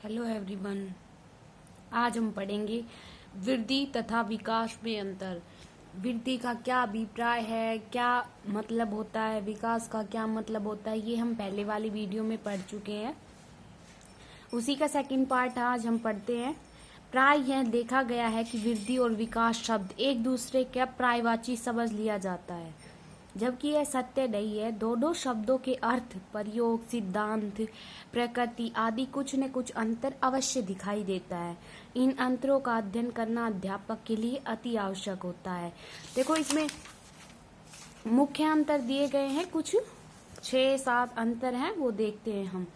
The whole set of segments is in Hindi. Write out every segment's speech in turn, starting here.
Hello everyone. आज हम पढ़ेंगे वृद्धि तथा विकास में अंतर। वृद्धि का क्या अभिप्राय है, क्या मतलब होता है, विकास का क्या मतलब होता है, ये हम पहले वाली वीडियो में पढ़ चुके हैं। उसी का सेकंड पार्ट आज हम पढ़ते हैं। प्राय यह देखा गया है कि वृद्धि और विकास शब्द एक दूसरे का पर्यायवाची समझ लिया जाता है, जबकि यह सत्य नहीं है। दोनों शब्दों के अर्थ, प्रयोग, सिद्धांत, प्रकृति आदि कुछ न कुछ अंतर अवश्य दिखाई देता है। इन अंतरों का अध्ययन करना अध्यापक के लिए अति आवश्यक होता है। देखो, इसमें मुख्य अंतर दिए गए हैं, कुछ 6-7 अंतर हैं, वो देखते हैं हम।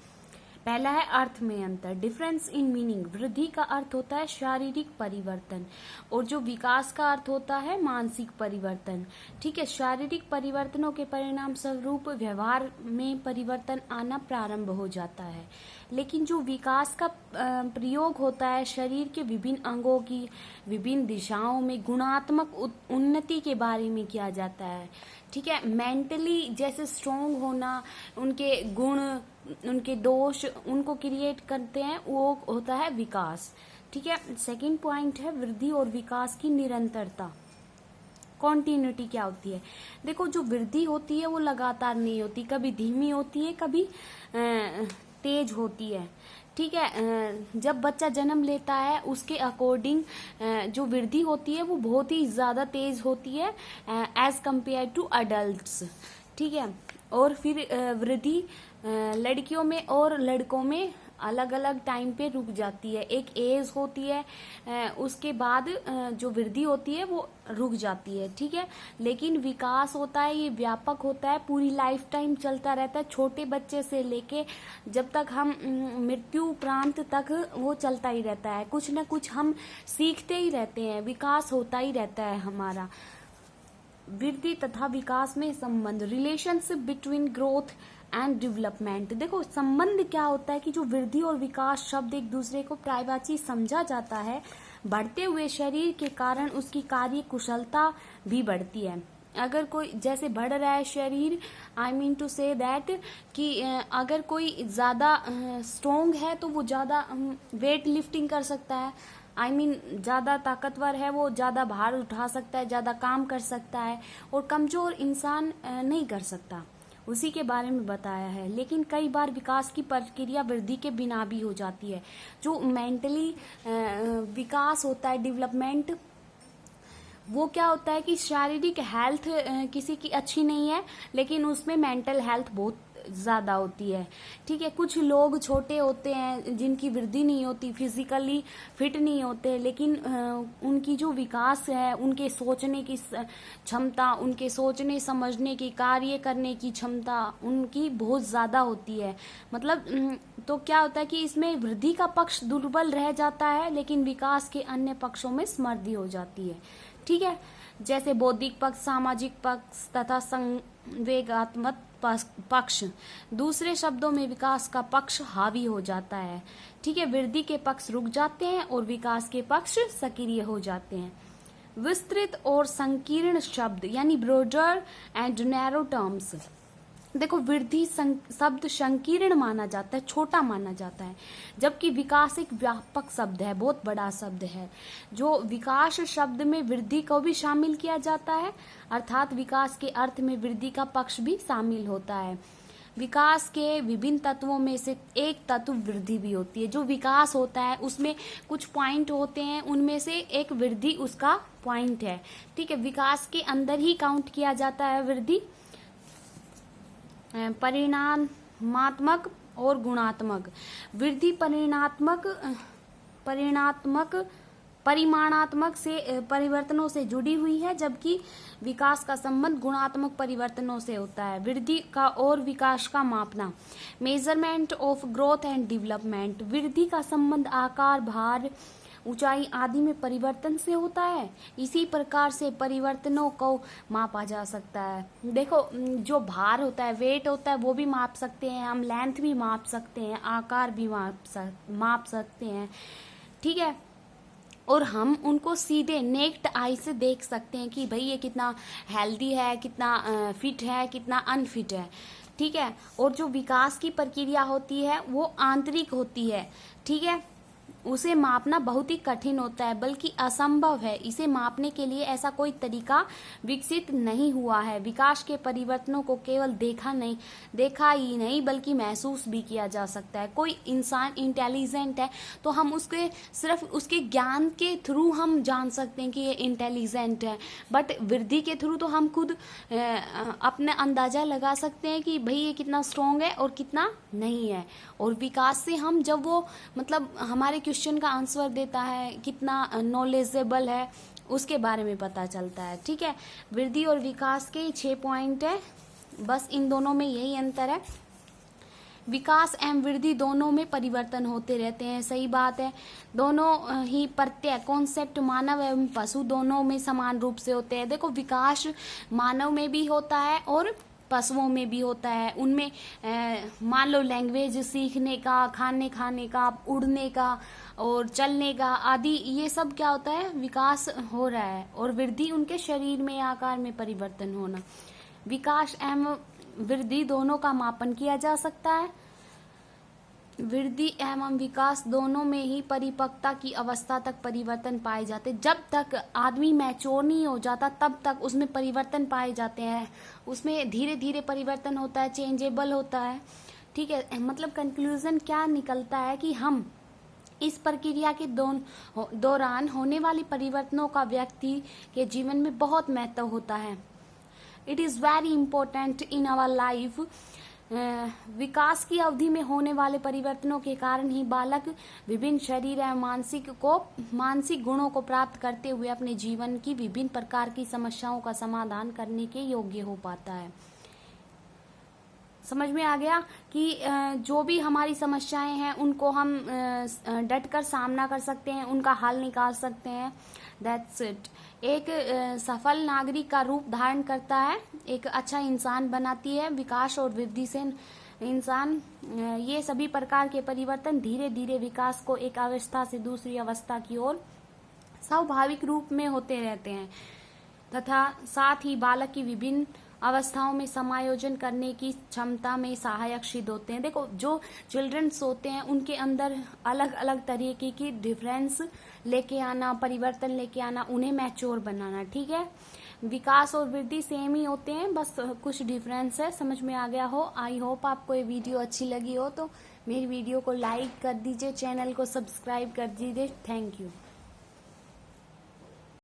पहला है अर्थ में अंतर, डिफरेंस इन मीनिंग। वृद्धि का अर्थ होता है शारीरिक परिवर्तन और जो विकास का अर्थ होता है मानसिक परिवर्तन। ठीक है, शारीरिक परिवर्तनों के परिणाम स्वरूप व्यवहार में परिवर्तन आना प्रारंभ हो जाता है, लेकिन जो विकास का प्रयोग होता है शरीर के विभिन्न अंगों की विभिन्न दिशाओं में गुणात्मक उन्नति के बारे में किया जाता है। ठीक है, मेंटली जैसे स्ट्रोंग होना, उनके गुण, उनके दोष, उनको क्रिएट करते हैं, वो होता है विकास। ठीक है, सेकंड पॉइंट है वृद्धि और विकास की निरंतरता, कॉन्टिन्यूटी क्या होती है। देखो, जो वृद्धि होती है वो लगातार नहीं होती, कभी धीमी होती है, कभी तेज होती है। ठीक है, जब बच्चा जन्म लेता है उसके अकॉर्डिंग जो वृद्धि होती है वो बहुत ही ज्यादा तेज होती है एज कंपेयर टू अडल्ट्स। ठीक है, और फिर वृद्धि लड़कियों में और लड़कों में अलग अलग टाइम पे रुक जाती है। एक एज होती है, उसके बाद जो वृद्धि होती है वो रुक जाती है। ठीक है, लेकिन विकास होता है ये व्यापक होता है, पूरी लाइफ टाइम चलता रहता है, छोटे बच्चे से लेके जब तक हम मृत्यु उपरांत तक वो चलता ही रहता है। कुछ न कुछ हम सीखते ही रहते हैं, विकास होता ही रहता है हमारा। वृद्धि तथा विकास में संबंध, relationship between growth and development. देखो, संबंध क्या होता है कि जो वृद्धि और विकास शब्द एक दूसरे को पर्यायवाची समझा जाता है। बढ़ते हुए शरीर के कारण उसकी कार्य कुशलता भी बढ़ती है। अगर कोई जैसे बढ़ रहा है शरीर, I mean to say that कि अगर कोई ज्यादा स्ट्रोंग है तो वो ज्यादा वेट लिफ्टिंग कर सकता है। आई मीन ज्यादा ताकतवर है, वो ज्यादा भार उठा सकता है, ज्यादा काम कर सकता है, और कमजोर इंसान नहीं कर सकता। उसी के बारे में बताया है। लेकिन कई बार विकास की प्रक्रिया वृद्धि के बिना भी हो जाती है। जो मेंटली विकास होता है, डेवलपमेंट, वो क्या होता है कि शारीरिक हेल्थ किसी की अच्छी नहीं है, लेकिन उसमें मेंटल हेल्थ बहुत ज्यादा होती है। ठीक है, कुछ लोग छोटे होते हैं जिनकी वृद्धि नहीं होती, फिजिकली फिट नहीं होते, लेकिन उनकी जो विकास है, उनके सोचने की क्षमता, उनके सोचने समझने की, कार्य करने की क्षमता उनकी बहुत ज्यादा होती है। मतलब तो क्या होता है कि इसमें वृद्धि का पक्ष दुर्बल रह जाता है, लेकिन विकास के अन्य पक्षों में समृद्धि हो जाती है। ठीक है, जैसे बौद्धिक पक्ष, सामाजिक पक्ष तथा संवेगात्मक पक्ष। दूसरे शब्दों में विकास का पक्ष हावी हो जाता है। ठीक है, वृद्धि के पक्ष रुक जाते हैं और विकास के पक्ष सक्रिय हो जाते हैं। विस्तृत और संकीर्ण शब्द, यानी ब्रॉडर एंड नैरो टर्म्स। देखो, वृद्धि शब्द संकीर्ण माना जाता है, छोटा माना जाता है, जबकि विकास एक व्यापक शब्द है, बहुत बड़ा शब्द है। जो विकास शब्द में वृद्धि को भी शामिल किया जाता है, अर्थात विकास के अर्थ में वृद्धि का पक्ष भी शामिल होता है। विकास के विभिन्न तत्वों में से एक तत्व वृद्धि भी होती है। जो विकास होता है उसमें कुछ पॉइंट होते हैं, उनमें से एक वृद्धि उसका पॉइंट है। ठीक है, विकास के अंदर ही काउंट किया जाता है वृद्धि। परिणामात्मक और गुणात्मक। वृद्धि परिमाणात्मक से परिवर्तनों से जुड़ी हुई है, जबकि विकास का संबंध गुणात्मक परिवर्तनों से होता है। वृद्धि का और विकास का मापना, measurement of growth and development. वृद्धि का संबंध आकार, भार, ऊंचाई आदि में परिवर्तन से होता है। इसी प्रकार से परिवर्तनों को मापा जा सकता है। देखो, जो भार होता है, वेट होता है, वो भी माप सकते हैं हम, लेंथ भी माप सकते हैं, आकार भी माप सकते हैं। ठीक है, और हम उनको सीधे नेक्ड आई से देख सकते हैं कि भाई ये कितना हेल्दी है, कितना फिट है, कितना अनफिट है। ठीक है। और जो विकास की प्रक्रिया होती है वो आंतरिक होती है, ठीक है। उसे मापना बहुत ही कठिन होता है, बल्कि असंभव है। इसे मापने के लिए ऐसा कोई तरीका विकसित नहीं हुआ है। विकास के परिवर्तनों को केवल देखा ही नहीं बल्कि महसूस भी किया जा सकता है। कोई इंसान इंटेलिजेंट है तो हम उसके सिर्फ उसके ज्ञान के थ्रू हम जान सकते हैं कि ये इंटेलिजेंट है, बट वृद्धि के थ्रू तो हम खुद अपने अंदाजा लगा सकते हैं कि भाई ये कितना स्ट्रोंग है और कितना नहीं है। और विकास से हम जब वो मतलब हमारे क्वेश्चन का आंसर देता है, कितना नॉलेजेबल है, उसके बारे में पता चलता है, ठीक है। वृद्धि और विकास के 6 पॉइंट है, बस इन दोनों में यही अंतर है। विकास एवं वृद्धि दोनों में परिवर्तन होते रहते हैं, सही बात है। दोनों ही प्रत्यय कॉन्सेप्ट मानव एवं पशु दोनों में समान रूप से होते हैं। देखो, विकास मानव में भी होता है और पशुओं में भी होता है। उनमें मान लो लैंग्वेज सीखने का, खाने का, उड़ने का और चलने का आदि, ये सब क्या होता है, विकास हो रहा है। और वृद्धि उनके शरीर में आकार में परिवर्तन होना। विकास एवं वृद्धि दोनों का मापन किया जा सकता है। वृद्धि एवं विकास दोनों में ही परिपक्वता की अवस्था तक परिवर्तन पाए जाते। जब तक आदमी मैच्योर नहीं हो जाता तब तक उसमें परिवर्तन पाए जाते हैं। उसमें धीरे धीरे परिवर्तन होता है, चेंजेबल होता है, ठीक है। मतलब कंक्लूजन क्या निकलता है कि हम इस प्रक्रिया के दौरान होने वाली परिवर्तनों का व्यक्ति के जीवन में बहुत महत्व होता है। It is very important in our life. विकास की अवधि में होने वाले परिवर्तनों के कारण ही बालक विभिन्न शरीर एवं मानसिक गुणों को प्राप्त करते हुए अपने जीवन की विभिन्न प्रकार की समस्याओं का समाधान करने के योग्य हो पाता है। समझ में आ गया कि जो भी हमारी समस्याएं हैं उनको हम डट कर सामना कर सकते हैं, उनका हल निकाल सकते हैं। That's it. एक सफल नागरिक का रूप धारण करता है, एक अच्छा इंसान बनाती है। विकास और वृद्धि से इंसान ये सभी प्रकार के परिवर्तन धीरे धीरे विकास को एक अवस्था से दूसरी अवस्था की ओर स्वाभाविक रूप में होते रहते हैं तथा साथ ही बालक की विभिन्न अवस्थाओं में समायोजन करने की क्षमता में सहायक सिद्ध होते हैं। देखो, जो चिल्ड्रंस होते हैं उनके अंदर अलग अलग तरीके की डिफरेंस लेके आना, परिवर्तन लेके आना, उन्हें मैच्योर बनाना, ठीक है। विकास और वृद्धि सेम ही होते हैं, बस कुछ डिफरेंस है। समझ में आ गया हो। आई होप आपको ये वीडियो अच्छी लगी हो तो मेरी वीडियो को लाइक कर दीजिए, चैनल को सब्सक्राइब कर दीजिए। Thank you.